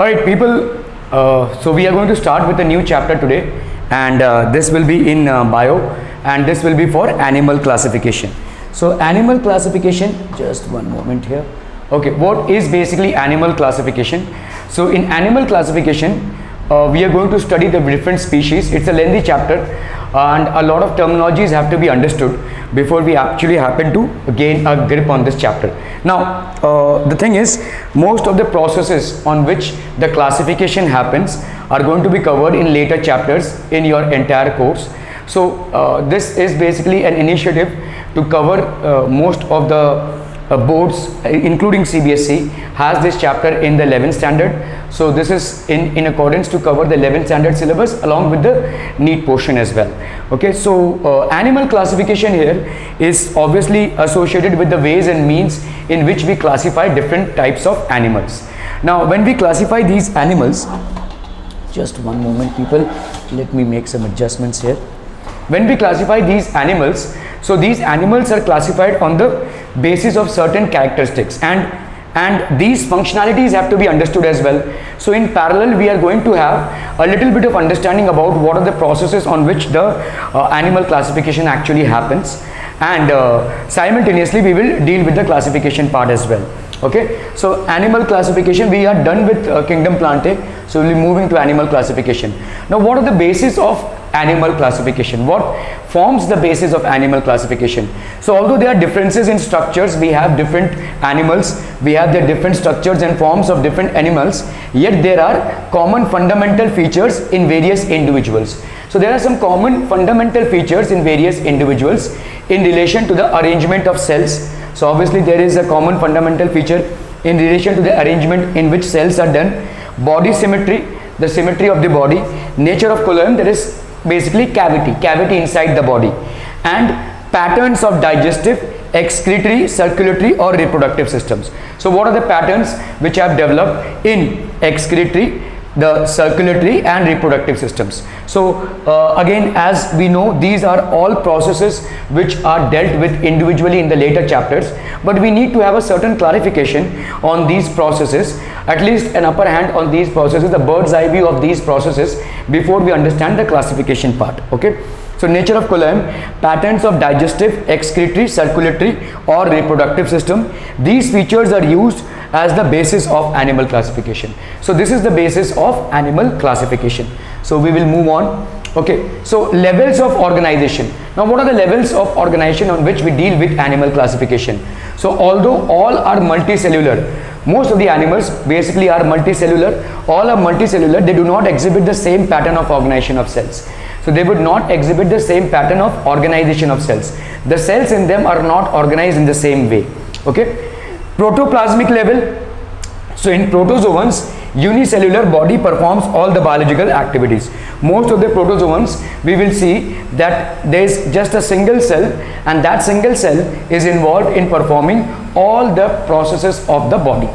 Alright people, so we are going to start with a new chapter today, and this will be in bio, and this will be for animal classification. So animal classification, just one moment here. Okay, what is basically animal classification? So in animal classification, we are going to study the different species. It's a lengthy chapter and a lot of terminologies have to be understood before we actually happen to gain a grip on this chapter. Now the thing is, most of the processes on which the classification happens are going to be covered in later chapters in your entire course. So this is basically an initiative to cover most of the boards, including CBSE, has this chapter in the 11th standard. So this is in accordance to cover the 11th standard syllabus along with the NEET portion as well. Okay, so animal classification here is obviously associated with the ways and means in which we classify different types of animals. Now when we classify these animals, just one moment people, let me make some adjustments here. When we classify these animals, so these animals are classified on the basis of certain characteristics, and these functionalities have to be understood as well. So in parallel we are going to have a little bit of understanding about what are the processes on which the animal classification actually happens, and simultaneously we will deal with the classification part as well. Okay, so animal classification, we are done with kingdom Plantae, so we'll be moving to animal classification. Now what are the basis of animal classification? What forms the basis of animal classification? So although there are differences in structures, we have different animals, we have the different structures and forms of different animals, yet there are common fundamental features in various individuals. So there are some common fundamental features in various individuals in relation to the arrangement of cells. So obviously there is a common fundamental feature in relation to the arrangement in which cells are done. Body symmetry, the symmetry of the body. Nature of coelom, there is basically cavity inside the body, and patterns of digestive, excretory, circulatory or reproductive systems. So what are the patterns which have developed in excretory, the circulatory and reproductive systems? So again, as we know, these are all processes which are dealt with individually in the later chapters, but we need to have a certain clarification on these processes, at least an upper hand on these processes, the bird's eye view of these processes, before we understand the classification part. Okay, so nature of coelom, patterns of digestive, excretory, circulatory or reproductive system. These features are used as the basis of animal classification. So this is the basis of animal classification. So we will move on. Okay, so levels of organization. Now what are the levels of organization on which we deal with animal classification? So although all are multicellular, most of the animals basically are multicellular, all are multicellular, they do not exhibit the same pattern of organization of cells. So they would not exhibit the same pattern of organization of cells. The cells in them are not organized in the same way. Okay, protoplasmic level. So in protozoans, unicellular body performs all the biological activities. Most of the protozoans, we will see that there is just a single cell, and that single cell is involved in performing all the processes of the body,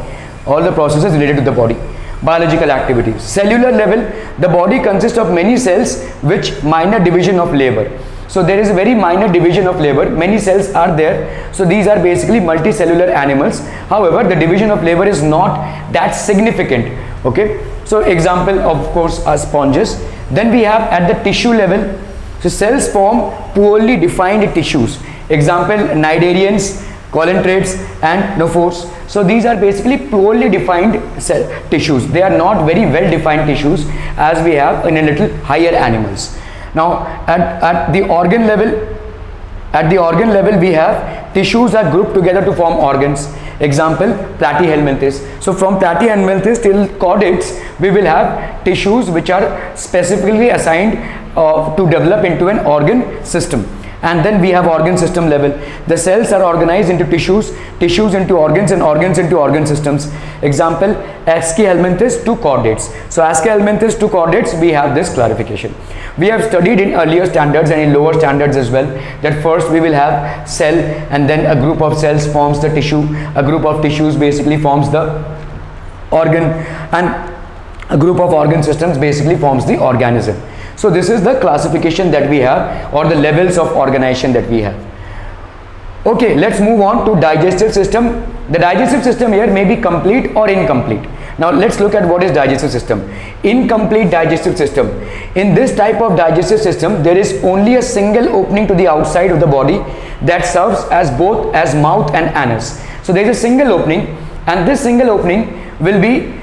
all the processes related to the body, biological activities. Cellular level, the body consists of many cells which minor division of labor. So there is a very minor division of labor, many cells are there. So these are basically multicellular animals. However, the division of labor is not that significant. Okay, so example of course are sponges. Then we have at the tissue level, so cells form poorly defined tissues. Example, cnidarians, coelentrates and nophores. So these are basically poorly defined cell tissues. They are not very well defined tissues as we have in a little higher animals. Now at the organ level, we have tissues are grouped together to form organs. Example, platyhelminthes. So from platyhelminthes till chordates, we will have tissues which are specifically assigned to develop into an organ system. And then we have organ system level. The cells are organized into tissues, tissues into organs, and organs into organ systems. Example, Aschelminthes to chordates. So Aschelminthes to chordates, we have this clarification. We have studied in earlier standards and in lower standards as well that first we will have cell, and then a group of cells forms the tissue, a group of tissues basically forms the organ, and a group of organ systems basically forms the organism. So this is the classification that we have, or the levels of organization that we have. Okay, let's move on to digestive system. The digestive system here may be complete or incomplete. Now let's look at what is digestive system. Incomplete digestive system. In this type of digestive system, there is only a single opening to the outside of the body that serves as both as mouth and anus. So there is a single opening, and this single opening will be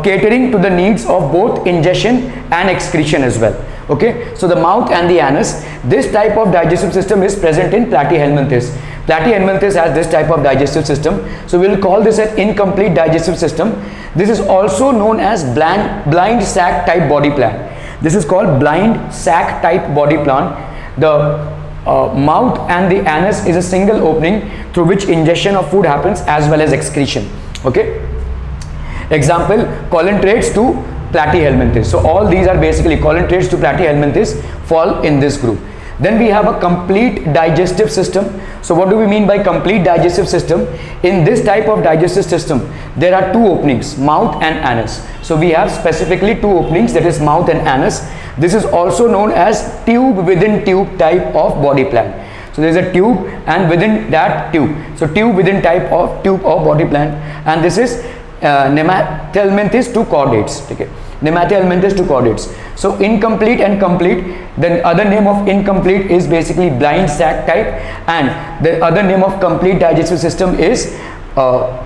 catering to the needs of both ingestion and excretion as well. Okay, so the mouth and the anus, this type of digestive system is present in Platyhelminthes. Platyhelminthes has this type of digestive system, so we will call this an incomplete digestive system. This is also known as blind sac type body plan. This is called blind sac type body plan. The mouth and the anus is a single opening through which ingestion of food happens as well as excretion. Okay, example, colintrates to Platyhelminthes. So all these are basically colintrates to Platyhelminthes fall in this group. Then we have a complete digestive system. So what do we mean by complete digestive system? In this type of digestive system, there are two openings, mouth and anus. So we have specifically two openings, that is mouth and anus. This is also known as tube within tube type of body plan. So there is a tube and within that tube. So tube within type of tube of body plan, and this is Nemathelminthes to chordates. Okay, Nemathelminthes to chordates. So incomplete and complete. The other name of incomplete is basically blind sac type, and the other name of complete digestive system is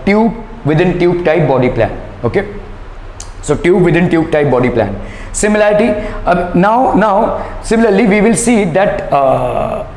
tube within tube type body plan. Okay, so tube within tube type body plan. Similarity, similarly we will see that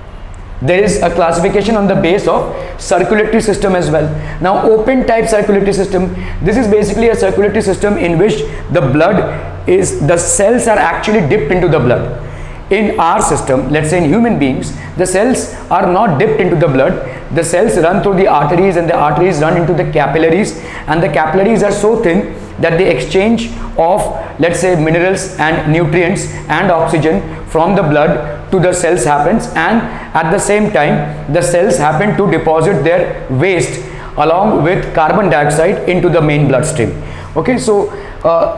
there is a classification on the base of circulatory system as well. Now open type circulatory system, this is basically a circulatory system in which the cells are actually dipped into the blood. In our system, let's say in human beings, the cells are not dipped into the blood. The cells run through the arteries, and the arteries run into the capillaries, and the capillaries are so thin that the exchange of, let's say, minerals and nutrients and oxygen from the blood to the cells happens, and at the same time the cells happen to deposit their waste along with carbon dioxide into the main bloodstream. Okay, so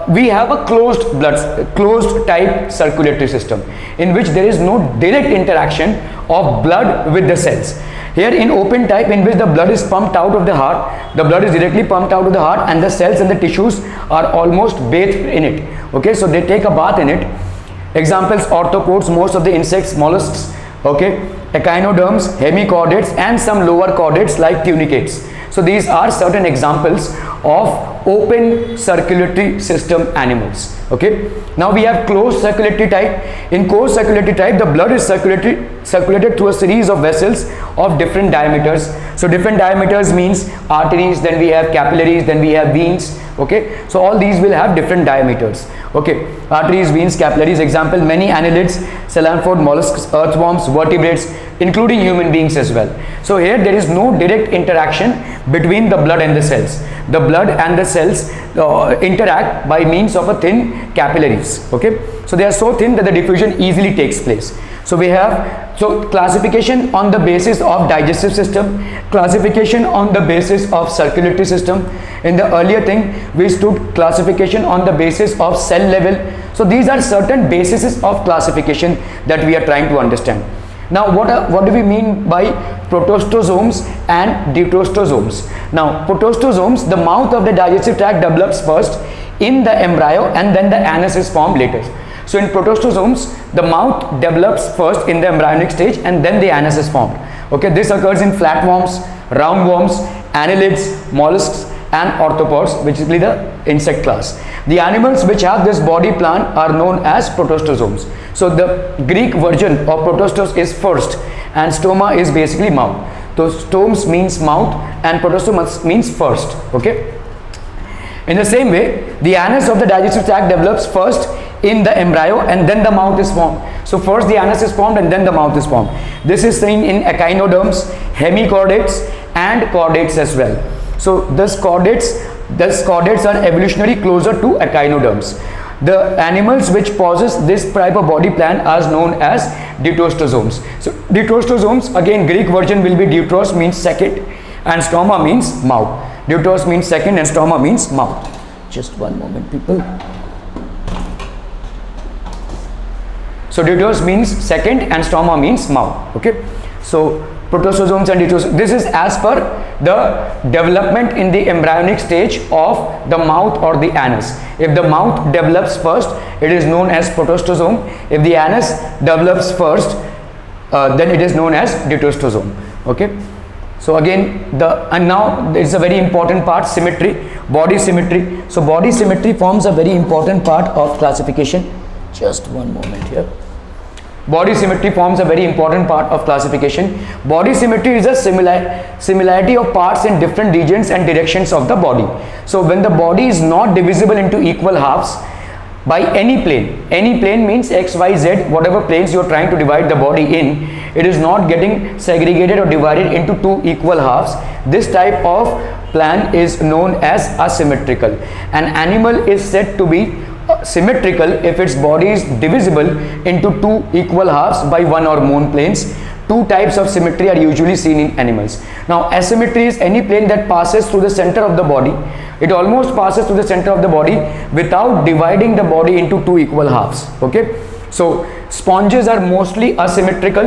we have a closed type circulatory system in which there is no direct interaction of blood with the cells. Here in open type, in which the blood is pumped out of the heart, the blood is directly pumped out of the heart, and the cells and the tissues are almost bathed in it. Okay, so they take a bath in it. Examples: arthropods, most of the insects, mollusks, okay, echinoderms, hemichordates, and some lower chordates like tunicates. So these are certain examples of open circulatory system animals. Okay, now we have closed circulatory type. In closed circulatory type, the blood is circulated through a series of vessels of different diameters. So different diameters means arteries, then we have capillaries, then we have veins. Okay, so all these will have different diameters. Okay, arteries, veins, capillaries. Example: many annelids, cephalopods, mollusks, earthworms, vertebrates, including human beings as well. So here there is no direct interaction between the blood and the cells. The blood and the cells interact by means of a thin capillaries. Okay, so they are so thin that the diffusion easily takes place. So we have classification on the basis of digestive system, classification on the basis of circulatory system. In the earlier thing, we stood classification on the basis of cell level. So these are certain bases of classification that we are trying to understand. Now what do we mean by protostosomes and deuterostosomes? Now protostosomes, the mouth of the digestive tract develops first in the embryo, and then the anus is formed later. So in protostosomes, the mouth develops first in the embryonic stage, and then the anus is formed. Okay, this occurs in flatworms, roundworms, annelids, mollusks, and arthropods, which is the insect class. The animals which have this body plan are known as protostosomes. So the Greek version of protostos is first, and stoma is basically mouth. So stomes means mouth, and protostomus means first. Okay. In the same way, the anus of the digestive tract develops first in the embryo, and then the mouth is formed. So first the anus is formed, and then the mouth is formed. This is seen in echinoderms, hemichordates, and chordates as well. So thus chordates are evolutionary closer to echinoderms. The animals which possess this type of body plan are known as deuterostosomes. So deuterostosomes, again Greek version will be deuteros means second, and stoma means mouth. Deuteros means second, and stoma means mouth. Just one moment, people. So deuteros means second, and stoma means mouth. Okay, so protostosomes and deuterostomes. This is as per the development in the embryonic stage of the mouth or the anus. If the mouth develops first, it is known as protostosome. If the anus develops first, then it is known as deuterostosome. Okay. So again, and now it's a very important part, symmetry, body symmetry. So body symmetry forms a very important part of classification. Just one moment here. Body symmetry forms a very important part of classification. Body symmetry is a similarity of parts in different regions and directions of the body. So when the body is not divisible into equal halves by any plane means x, y, z, whatever planes you are trying to divide the body in, it is not getting segregated or divided into two equal halves. This type of plan is known as asymmetrical. An animal is said to be symmetrical if its body is divisible into two equal halves by one or more planes. Two types of symmetry are usually seen in animals. Now asymmetry is any plane that passes through the center of the body. It almost passes through the center of the body without dividing the body into two equal halves. Okay, so sponges are mostly asymmetrical.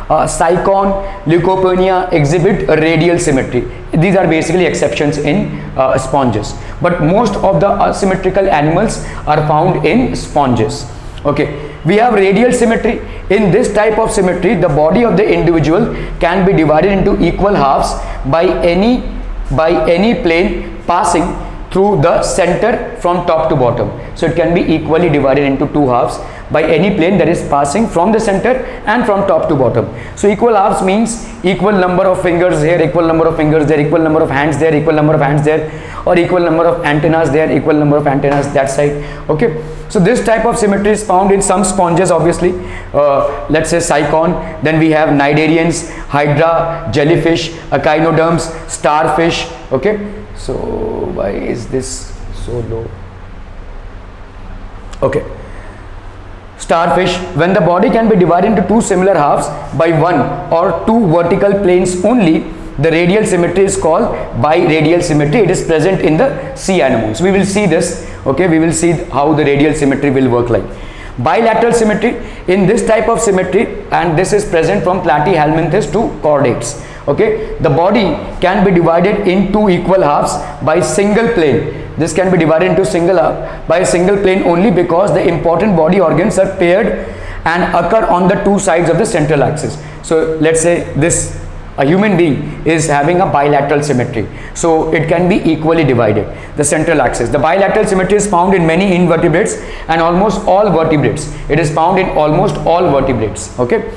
Cycon, Leucoponia exhibit a radial symmetry. These are basically exceptions in sponges, but most of the asymmetrical animals are found in sponges. Okay, we have radial symmetry. In this type of symmetry, the body of the individual can be divided into equal halves by any plane passing through the center from top to bottom. So it can be equally divided into two halves by any plane that is passing from the center and from top to bottom. So equal halves means equal number of fingers here, equal number of fingers there, equal number of hands there, equal number of hands there, or equal number of antennas there, equal number of antennas that side. Okay, so this type of symmetry is found in some sponges, obviously. Let's say cycon, then we have cnidarians, hydra, jellyfish, echinoderms, starfish. Okay, so why is this so low? Okay, starfish. When the body can be divided into two similar halves by one or two vertical planes only, the radial symmetry is called biradial symmetry. It is present in the sea anemones. We will see this. Okay, we will see how the radial symmetry will work like. Bilateral symmetry. In this type of symmetry, and this is present from platyhelminthes to chordates. Okay, the body can be divided in two equal halves by single plane. This can be divided into by a single plane only because the important body organs are paired and occur on the two sides of the central axis. So let's say a human being is having a bilateral symmetry, so it can be equally divided, the central axis. The bilateral symmetry is found in many invertebrates and almost all vertebrates. It is found in almost all vertebrates. Okay.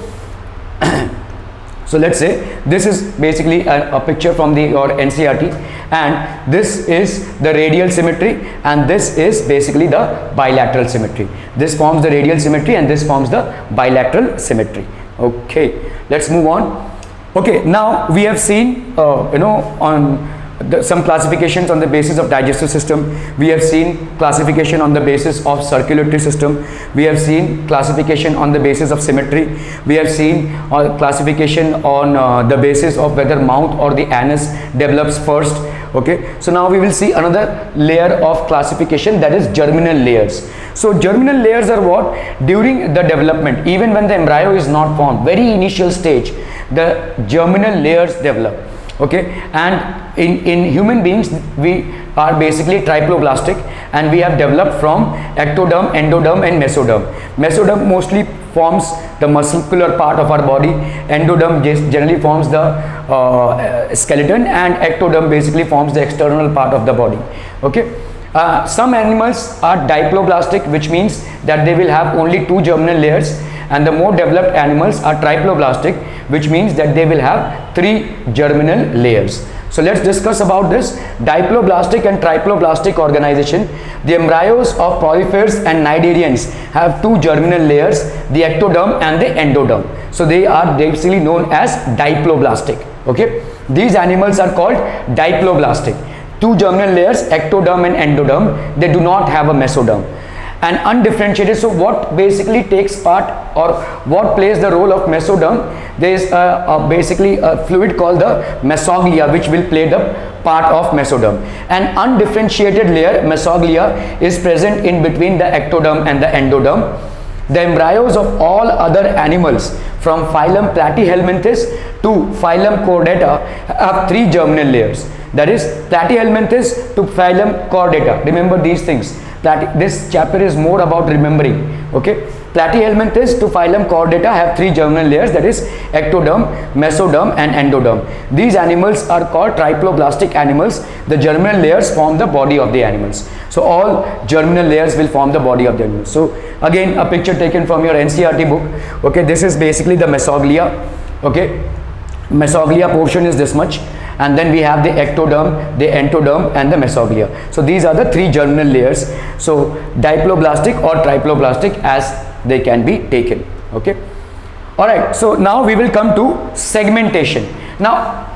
So let's say this is basically a picture from your NCERT, and this is the radial symmetry, and this is basically the bilateral symmetry. This forms the radial symmetry and this forms the bilateral symmetry. Okay, let's move on. Okay, now we have seen on some classifications on the basis of digestive system. We have seen classification on the basis of circulatory system. We have seen classification on the basis of symmetry. We have seen classification on the basis of whether mouth or the anus develops first. Okay, so now we will see another layer of classification, that is germinal layers. So germinal layers are what? During the development, even when the embryo is not formed, very initial stage, the germinal layers develop. Okay, and in human beings we are basically triploblastic, and we have developed from ectoderm, endoderm and mesoderm. Mesoderm mostly forms the muscular part of our body, endoderm generally forms the skeleton, and ectoderm basically forms the external part of the body. Okay, some animals are diploblastic, which means that they will have only two germinal layers, and the more developed animals are triploblastic, which means that they will have three germinal layers. So let's discuss about this diploblastic and triploblastic organization. The embryos of porifers and cnidarians have two germinal layers, the ectoderm and the endoderm. So they are basically known as diploblastic. Okay, these animals are called diploblastic. Two germinal layers, ectoderm and endoderm. They do not have a mesoderm. And undifferentiated. So what basically takes part, or what plays the role of mesoderm? There is basically a fluid called the mesoglia, which will play the part of mesoderm. An undifferentiated layer, mesoglia, is present in between the ectoderm and the endoderm. The embryos of all other animals from phylum Platyhelminthes to phylum Chordata have 3 germinal layers. That is, Platyhelminthes to phylum Chordata. Remember these things. This chapter is more about remembering. Okay, Platyhelminthes to phylum Chordata have 3 germinal layers, that is ectoderm, mesoderm and endoderm. These animals are called triploblastic animals. The germinal layers form the body of the animals. So all germinal layers will form the body of the animals. So again, a picture taken from your NCERT book. Okay, this is basically the mesoglia. Okay, mesoglia portion is this much, and then we have the ectoderm, the endoderm and the mesoglia. So these are the 3 germinal layers. So diploblastic or triploblastic as they can be taken. Okay, all right, so now we will come to segmentation. Now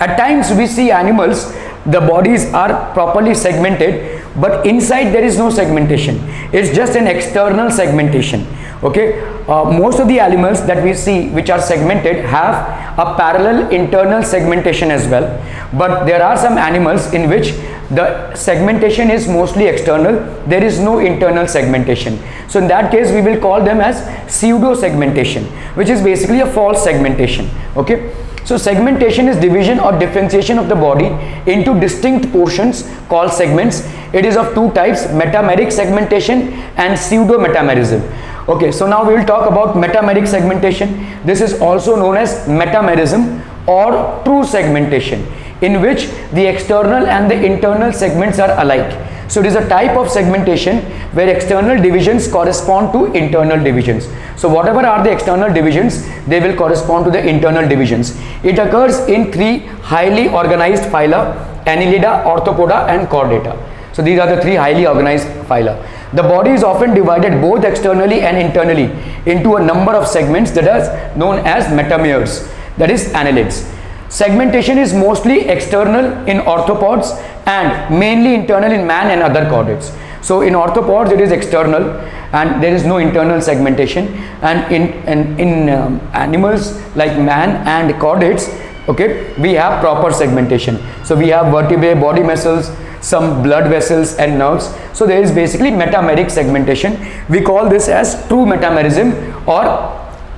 at times we see animals, the bodies are properly segmented, but inside there is no segmentation. It's just an external segmentation. Okay, most of the animals that we see which are segmented have a parallel internal segmentation as well, but there are some animals in which the segmentation is mostly external, there is no internal segmentation. So in that case we will call them as pseudo segmentation, which is basically a false segmentation. Okay, so segmentation is division or differentiation of the body into distinct portions called segments. It is of 2 types, metameric segmentation and pseudo metamerism. Okay, so now we will talk about metameric segmentation. This is also known as metamerism or true segmentation, in which the external and the internal segments are alike. So it is a type of segmentation where external divisions correspond to internal divisions. So whatever are the external divisions, they will correspond to the internal divisions. It occurs in 3 highly organized phyla: Annelida, Orthopoda and Chordata. So these are the 3 highly organized phyla. The body is often divided both externally and internally into a number of segments that are known as metameres, that is annelids. Segmentation is mostly external in orthopods and mainly internal in man and other chordates. So in orthopods it is external and there is no internal segmentation, and in animals like man and chordates, okay, we have proper segmentation. So we have vertebrae, body muscles, some blood vessels and nerves. So there is basically metameric segmentation. We call this as true metamerism or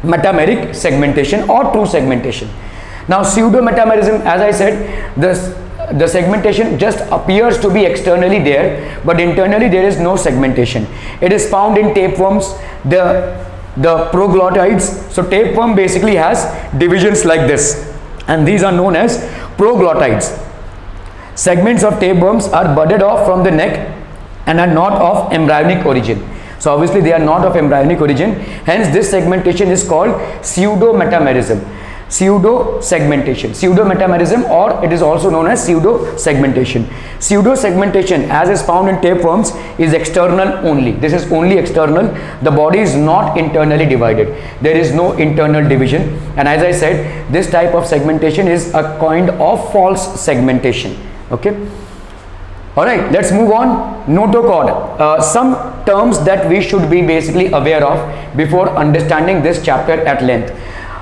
metameric segmentation or true segmentation. Now pseudo metamerism, as I said, the segmentation just appears to be externally there, but internally there is no segmentation. It is found in tapeworms, the proglottids. So tapeworm basically has divisions like this, and these are known as proglottids. Segments of tapeworms are budded off from the neck and are not of embryonic origin. So obviously they are not of embryonic origin, hence this segmentation is called pseudo metamerism, pseudo segmentation, pseudo metamerism, or it is also known as pseudo segmentation. Pseudo segmentation, as is found in tapeworms, is external only. This is only external. The body is not internally divided. There is no internal division, and as I said, this type of segmentation is a kind of false segmentation. Okay, all right, let's move on. Notochord, some terms that we should be basically aware of before understanding this chapter at length.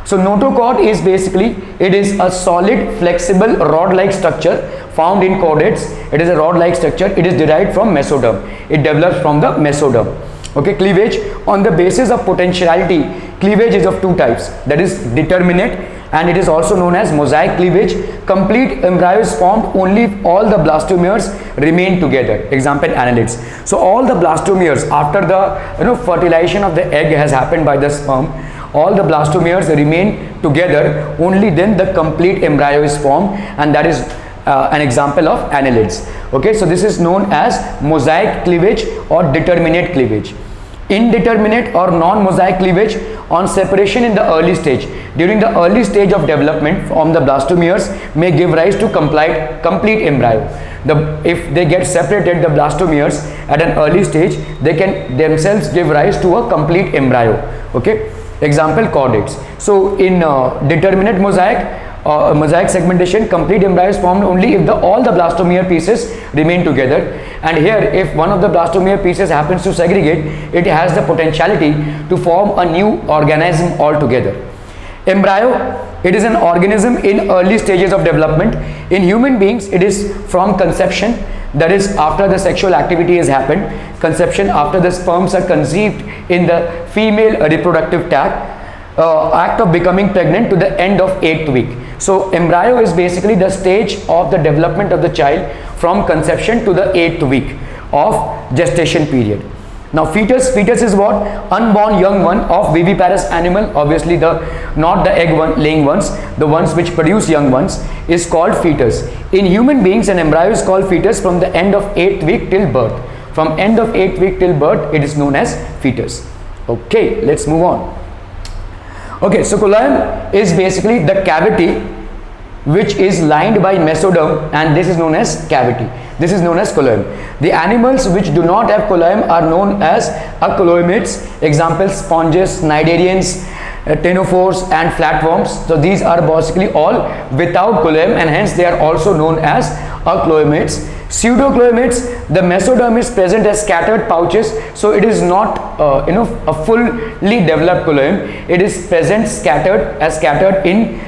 So notochord is basically, it is a solid flexible rod like structure found in chordates. It is a rod like structure. It is derived from mesoderm. It develops from the mesoderm. Okay, cleavage on the basis of potentiality. Cleavage is of 2 types, that is determinate, and it is also known as mosaic cleavage. Complete embryo is formed only if all the blastomeres remain together. Example, annelids. So all the blastomeres, after the fertilization of the egg has happened by the sperm, all the blastomeres remain together, only then the complete embryo is formed, and that is an example of annelids. Okay, so this is known as mosaic cleavage or determinate cleavage. Indeterminate or non-mosaic cleavage on separation in the early stage. During the early stage of development from the blastomeres may give rise to complete embryo. If they get separated, the blastomeres at an early stage, they can themselves give rise to a complete embryo. Okay, example, chordates. So in determinate mosaic mosaic segmentation, complete embryo is formed only if all the blastomere pieces remain together, and here if one of the blastomere pieces happens to segregate, it has the potentiality to form a new organism altogether. Embryo, it is an organism in early stages of development. In human beings, it is from conception, that is after the sexual activity has happened, conception, after the sperms are conceived in the female reproductive tract. act of becoming pregnant to the end of 8th week. So embryo is basically the stage of the development of the child from conception to the 8th week of gestation period. Now fetus is what? Unborn young one of viviparous animal, obviously not the egg one laying ones, the ones which produce young ones, is called fetus. In human beings, an embryo is called fetus from the end of 8th week till birth. From end of 8th week till birth, it is known as fetus. Okay, let's move on. Okay, so coelom is basically the cavity which is lined by mesoderm, and this is known as cavity. This is known as coelom. The animals which do not have coelom are known as acoelomids. Examples: sponges, cnidarians, ctenophores and flatworms. So these are basically all without coelom, and hence they are also known as acoelomids. Pseudocoelomids, the mesoderm is present as scattered pouches, so it is not a fully developed coelom. It is present scattered in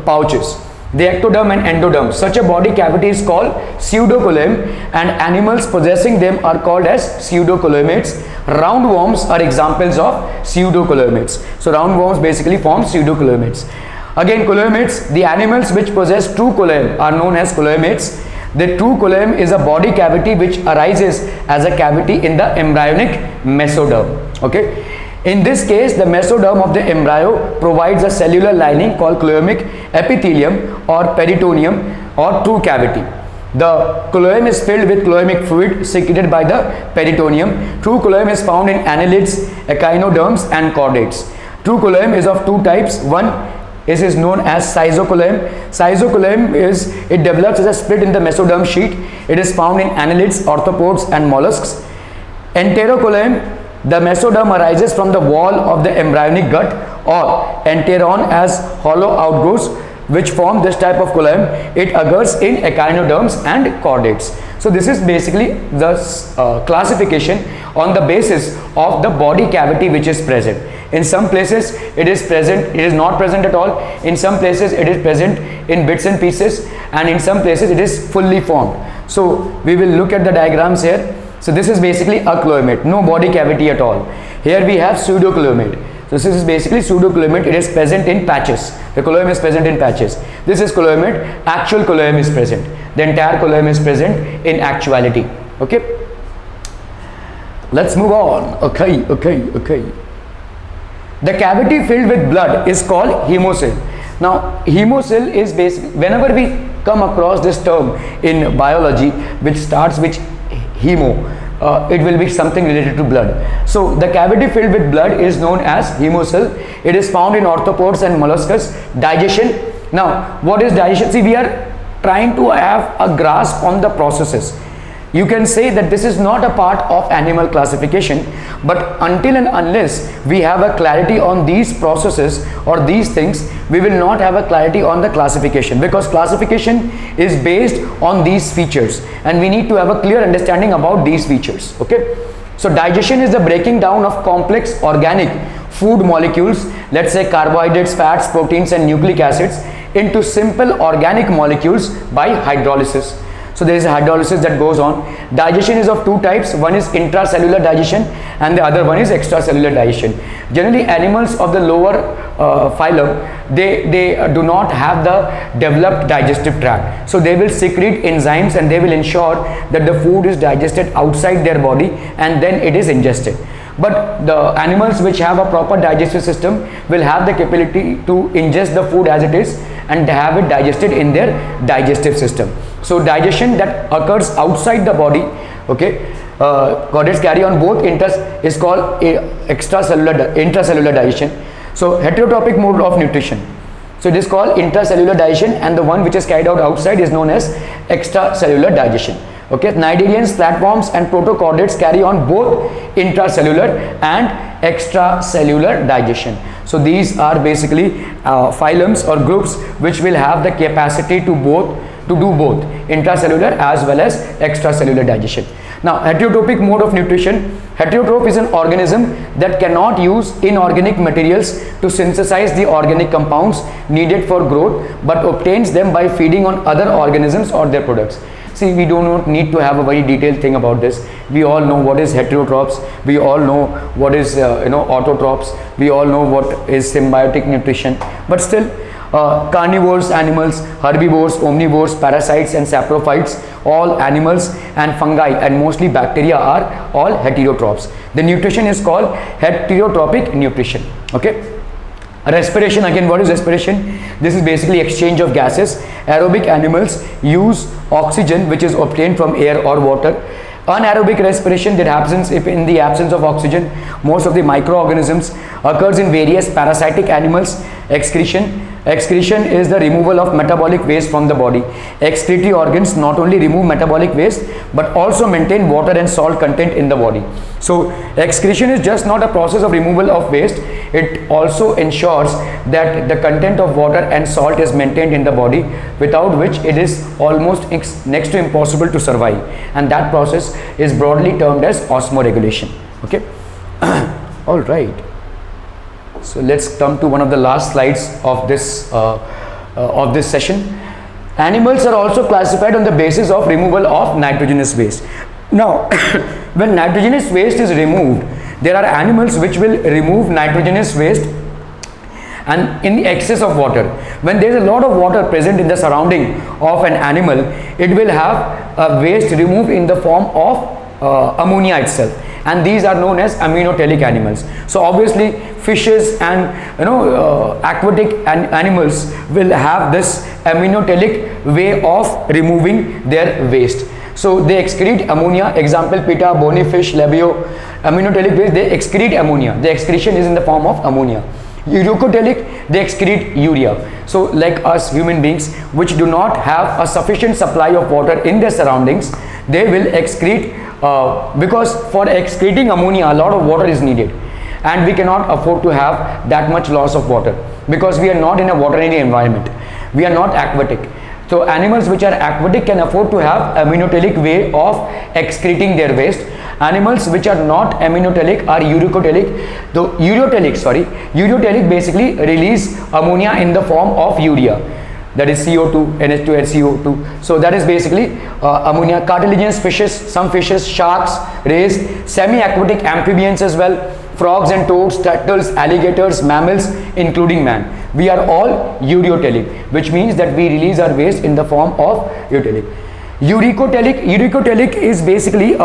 pouches. The ectoderm and endoderm, such a body cavity is called pseudocoelom, and animals possessing them are called as pseudocoelomids. Roundworms are examples of pseudocoelomids. So roundworms basically form pseudocoelomids. Again, coelomids, the animals which possess true coelom are known as coelomids. The true coelom is a body cavity which arises as a cavity in the embryonic mesoderm. Okay. In this case, the mesoderm of the embryo provides a cellular lining called coelomic epithelium or peritoneum or true cavity. The coelom is filled with coelomic fluid secreted by the peritoneum. True coelom is found in annelids, echinoderms and chordates. True coelom is of two types. One is known as schizocoelom. Schizocoelom it develops as a split in the mesoderm sheet. It is found in annelids, arthropods and mollusks. Enterocoelom, the mesoderm arises from the wall of the embryonic gut or enteron as hollow outgrowths which form this type of coelom. It occurs in echinoderms and chordates. So this is basically the classification on the basis of the body cavity which is present. In some places it is present, it is not present at all. In some places it is present in bits and pieces, and in some places it is fully formed. So we will look at the diagrams here. So this is basically a coelomid, no body cavity at all. Here we have pseudocoelomid. So this is basically pseudocoelomid. It is present in patches. The coelom is present in patches. This is coelomid. Actual coelom is present. The entire coelom is present in actuality. Okay. Let's move on. Okay. The cavity filled with blood is called hemocoel. Now hemocoel is basically, whenever we come across this term in biology which starts with hemo, it will be something related to blood. So the cavity filled with blood is known as hemocoel. It is found in arthropods and molluscs. Digestion. Now what is digestion? See, we are trying to have a grasp on the processes. You can say that this is not a part of animal classification, but until and unless we have a clarity on these processes or these things, we will not have a clarity on the classification, because classification is based on these features and we need to have a clear understanding about these features. Okay. So digestion is the breaking down of complex organic food molecules, let's say carbohydrates, fats, proteins and nucleic acids, into simple organic molecules by hydrolysis. So there is a hydrolysis that goes on. Digestion is of two types. One is intracellular digestion and the other one is extracellular digestion. Generally animals of the lower phylum, they do not have the developed digestive tract. So they will secrete enzymes and they will ensure that the food is digested outside their body and then it is ingested. But the animals which have a proper digestive system will have the capability to ingest the food as it is and have it digested in their digestive system. So digestion that occurs outside the body, okay, chordates carry on both is called intracellular digestion. So heterotrophic mode of nutrition. So it is called intracellular digestion, and the one which is carried out outside is known as extracellular digestion. Okay, cnidarians, flatworms and protochordates carry on both intracellular and extracellular digestion. So these are basically phylums or groups which will have the capacity to do both intracellular as well as extracellular digestion. Now heterotrophic mode of nutrition. Heterotroph is an organism that cannot use inorganic materials to synthesize the organic compounds needed for growth, but obtains them by feeding on other organisms or their products. See, we do not need to have a very detailed thing about this. We all know what is heterotrophs. We all know what is autotrophs. We all know what is symbiotic nutrition. But still, carnivores animals, herbivores, omnivores, parasites and saprophytes, all animals and fungi and mostly bacteria are all heterotrophs. The nutrition is called heterotrophic nutrition. Okay. Respiration, again, what is respiration? This is basically exchange of gases. Aerobic animals use oxygen which is obtained from air or water. Anaerobic respiration, that happens if in the absence of oxygen. Most of the microorganisms occurs in various parasitic animals. Excretion is the removal of metabolic waste from the body. Excretory organs not only remove metabolic waste but also maintain water and salt content in the body. So excretion is just not a process of removal of waste, it also ensures that the content of water and salt is maintained in the body, without which it is almost next to impossible to survive, and that process is broadly termed as osmoregulation. Okay. All right. So let's come to one of the last slides of this session. Animals are also classified on the basis of removal of nitrogenous waste. Now, when nitrogenous waste is removed, there are animals which will remove nitrogenous waste and in the excess of water. When there is a lot of water present in the surrounding of an animal, it will have a waste removed in the form of ammonia itself, and these are known as aminotelic animals. So obviously fishes and aquatic animals will have this aminotelic way of removing their waste. So they excrete ammonia. Example, pitta, bonyfish, labio. Aminotelic waste, they excrete ammonia. The excretion is in the form of ammonia. Uricotelic, they excrete urea. So like us human beings, which do not have a sufficient supply of water in their surroundings, they will excrete because for excreting ammonia a lot of water is needed, and we cannot afford to have that much loss of water because we are not in a watery environment. We are not aquatic. So animals which are aquatic can afford to have aminotelic way of excreting their waste. Animals which are not aminotelic are uricotelic. The urotelic basically release ammonia in the form of urea, that is CO2, NH2 CO2. So that is basically ammonia. Cartilaginous fishes, some fishes, sharks, rays, semi-aquatic amphibians as well, frogs and toads, turtles, alligators, mammals, including man. We are all urotelic, which means that we release our waste in the form of urotelic. Uricotelic is basically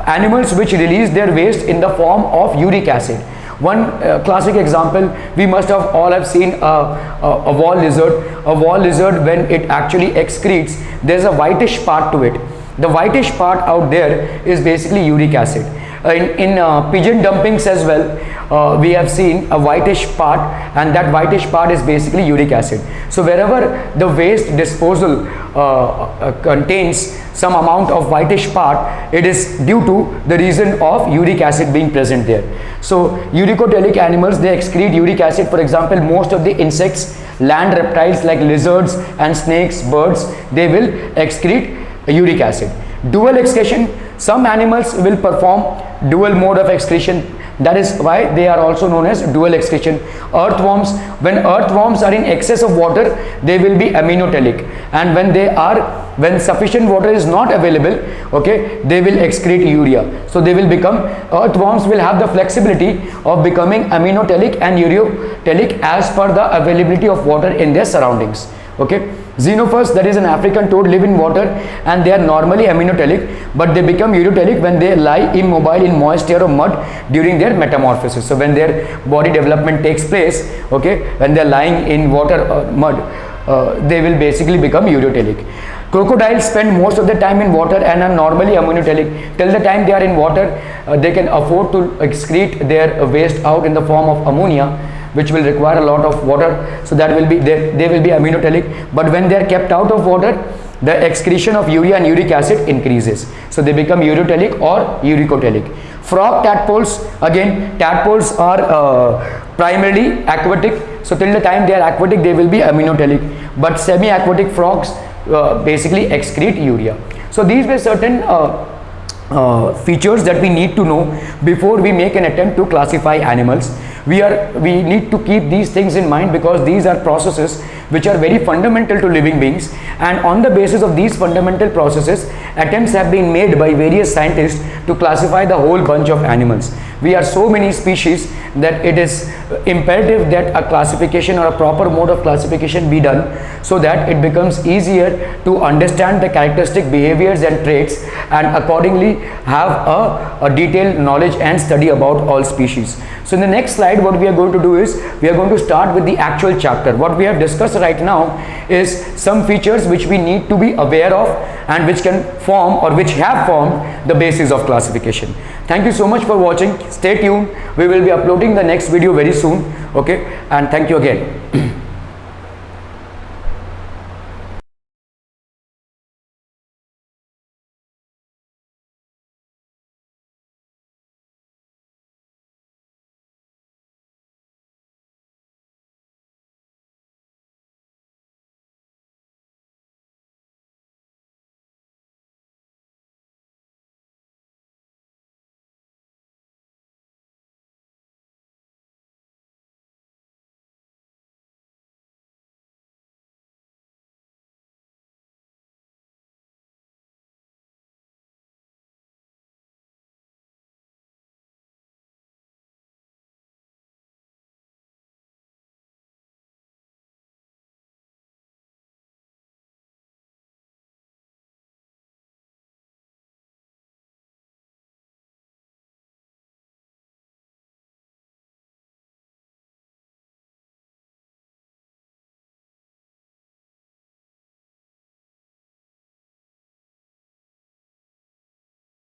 animals which release their waste in the form of uric acid. One classic example, we must have all have seen a wall lizard. A wall lizard, when it actually excretes, there's a whitish part to it. The whitish part out there is basically uric acid. In pigeon dumpings as well, we have seen a whitish part, and that whitish part is basically uric acid. So wherever the waste disposal contains some amount of whitish part, it is due to the reason of uric acid being present there. So uricotelic animals, they excrete uric acid. For example, most of the insects, land reptiles like lizards and snakes, birds, they will excrete uric acid. Dual excretion, some animals will perform dual mode of excretion. That is why they are also known as dual excretion. Earthworms, when earthworms are in excess of water, they will be aminotelic, and when sufficient water is not available, okay, they will excrete urea. So they will become, earthworms will have the flexibility of becoming aminotelic and urotelic as per the availability of water in their surroundings. Okay. Xenophus, that is an African toad, live in water and they are normally aminotelic, but they become urotelic when they lie immobile in moist air or mud during their metamorphosis. So when their body development takes place, okay, when they are lying in water or mud, they will basically become urotelic. Crocodiles spend most of the time in water and are normally aminotelic. Till the time they are in water, they can afford to excrete their waste out in the form of ammonia, which will require a lot of water. So that will be, they will be aminotelic. But when they are kept out of water, the excretion of urea and uric acid increases. So they become urotelic or uricotelic. Frog tadpoles, again, tadpoles are primarily aquatic. So till the time they are aquatic, they will be aminotelic. But semi-aquatic frogs basically excrete urea. So these were certain features that we need to know before we make an attempt to classify animals. We need to keep these things in mind because these are processes which are very fundamental to living beings, and on the basis of these fundamental processes, attempts have been made by various scientists to classify the whole bunch of animals. We are so many species that it is imperative that a classification or a proper mode of classification be done, so that it becomes easier to understand the characteristic behaviors and traits, and accordingly have a detailed knowledge and study about all species. So in the next slide, what we are going to do is we are going to start with the actual chapter. What we have discussed right now is some features which we need to be aware of and which can form or which have formed the basis of classification. Thank you so much for watching. Stay tuned. We will be uploading the next video very soon. Okay, and thank you again.